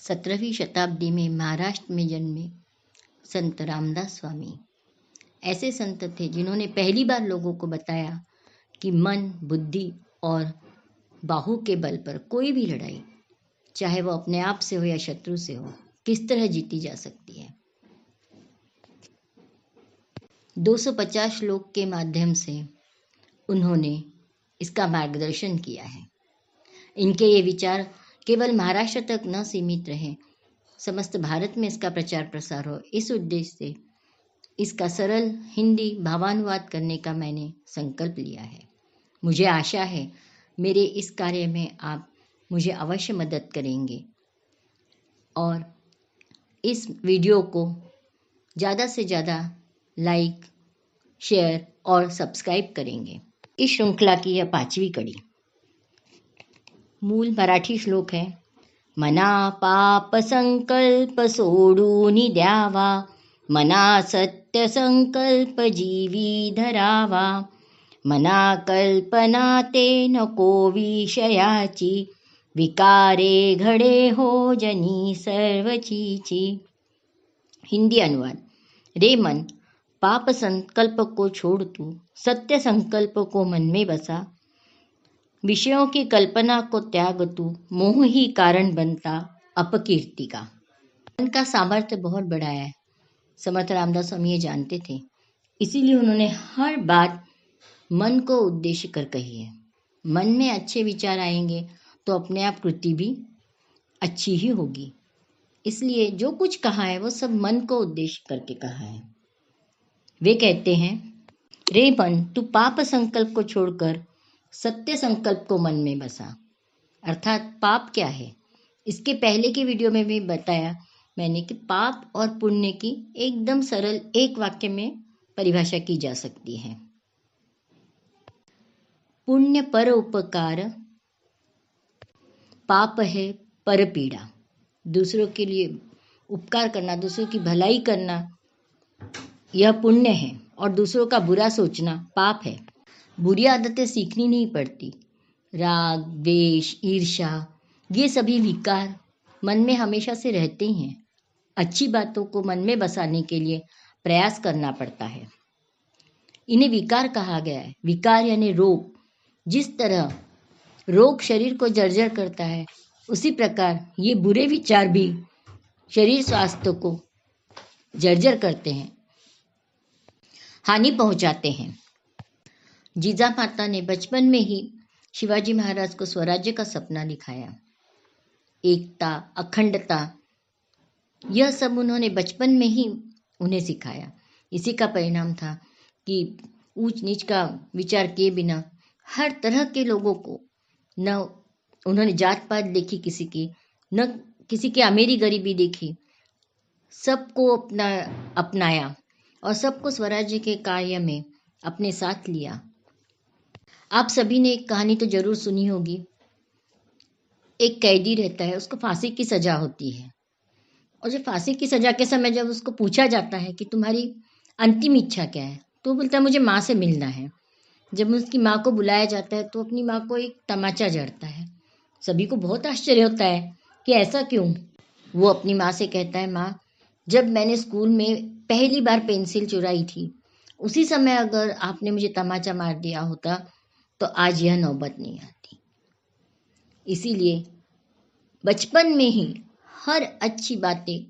17वीं शताब्दी में महाराष्ट्र में जन्मे संत रामदास स्वामी ऐसे संत थे जिन्होंने पहली बार लोगों को बताया कि मन, बुद्धि और बाहु के बल पर कोई भी लड़ाई, चाहे वो अपने आप से हो या शत्रु से हो, किस तरह जीती जा सकती है। 250 श्लोक के माध्यम से उन्होंने इसका मार्गदर्शन किया है। इनके ये विचार केवल महाराष्ट्र तक न सीमित रहे, समस्त भारत में इसका प्रचार प्रसार हो, इस उद्देश्य से इसका सरल हिंदी भावानुवाद करने का मैंने संकल्प लिया है। मुझे आशा है मेरे इस कार्य में आप मुझे अवश्य मदद करेंगे और इस वीडियो को ज़्यादा से ज़्यादा लाइक, शेयर और सब्सक्राइब करेंगे। इस श्रृंखला की यह 5वीं कड़ी। मूल मराठी श्लोक है, मना पाप संकल्प सोडून द्यावा, मना सत्य संकल्प जीवी धरावा, मना कल्पना ते नको विषयाची, विकारे घडे हो जनी सर्वचीची। हिंदी अनुवाद, रे मन, पाप संकल्प को छोड़ तू, सत्य संकल्प को मन में बसा, विषयों की कल्पना को त्याग तू, मोह ही कारण बनता अपकीर्ति का। मन का सामर्थ्य बहुत बड़ा है, समर्थ रामदास स्वामी ये जानते थे, इसीलिए उन्होंने हर बात मन को उद्देश्य कर कही है। मन में अच्छे विचार आएंगे तो अपने आप कृति भी अच्छी ही होगी। इसलिए जो कुछ कहा है वो सब मन को उद्देश्य करके कहा है। वे कहते हैं, रे मन, तू पाप संकल्प को छोड़कर सत्य संकल्प को मन में बसा। अर्थात पाप क्या है, इसके पहले की वीडियो में भी बताया मैंने कि पाप और पुण्य की एकदम सरल एक वाक्य में परिभाषा की जा सकती है। पुण्य पर उपकार, पाप है पर पीड़ा। दूसरों के लिए उपकार करना, दूसरों की भलाई करना, यह पुण्य है और दूसरों का बुरा सोचना पाप है। बुरी आदतें सीखनी नहीं पड़ती। राग, द्वेष, ईर्ष्या, ये सभी विकार मन में हमेशा से रहते ही हैं। अच्छी बातों को मन में बसाने के लिए प्रयास करना पड़ता है। इन्हें विकार कहा गया है। विकार यानी रोग। जिस तरह रोग शरीर को जर्जर करता है, उसी प्रकार ये बुरे विचार भी शरीर स्वास्थ्य को जर्जर करते हैं, हानि पहुंचाते हैं। जिजामाता ने बचपन में ही शिवाजी महाराज को स्वराज्य का सपना दिखाया। एकता, अखंडता, यह सब उन्होंने बचपन में ही उन्हें सिखाया। इसी का परिणाम था कि ऊंच नीच का विचार किए बिना हर तरह के लोगों को, न उन्होंने जात पात देखी किसी की, न किसी की अमीरी गरीबी देखी, सबको अपनाया और सबको स्वराज्य के कार्य में अपने साथ लिया। आप सभी ने एक कहानी तो जरूर सुनी होगी। एक कैदी रहता है, उसको फांसी की सजा होती है और जब फांसी की सजा के समय जब उसको पूछा जाता है कि तुम्हारी अंतिम इच्छा क्या है, तो बोलता है मुझे माँ से मिलना है। जब उसकी माँ को बुलाया जाता है तो अपनी माँ को एक तमाचा जड़ता है। सभी को बहुत आश्चर्य होता है कि ऐसा क्यों। वो अपनी माँ से कहता है, माँ, जब मैंने स्कूल में पहली बार पेंसिल चुराई थी, उसी समय अगर आपने मुझे तमाचा मार दिया होता तो आज यह नौबत नहीं आती। इसीलिए बचपन में ही हर अच्छी बातें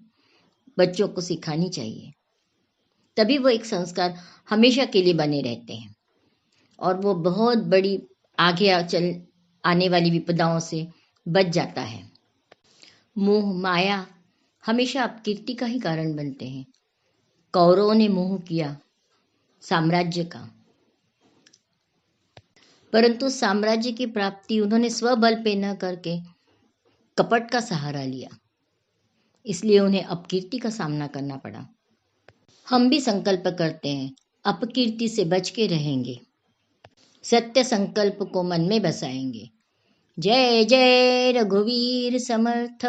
बच्चों को सिखानी चाहिए, तभी वो एक संस्कार हमेशा के लिए बने रहते हैं और वो बहुत बड़ी आगे चल आने वाली विपदाओं से बच जाता है। मोह, माया हमेशा अपकीर्ति का ही कारण बनते हैं। कौरवों ने मोह किया साम्राज्य का, परंतु साम्राज्य की प्राप्ति उन्होंने स्वबल पे न करके कपट का सहारा लिया, इसलिए उन्हें अपकीर्ति का सामना करना पड़ा। हम भी संकल्प करते हैं, अपकीर्ति से बच के रहेंगे, सत्य संकल्प को मन में बसाएंगे। जय जय रघुवीर समर्थ।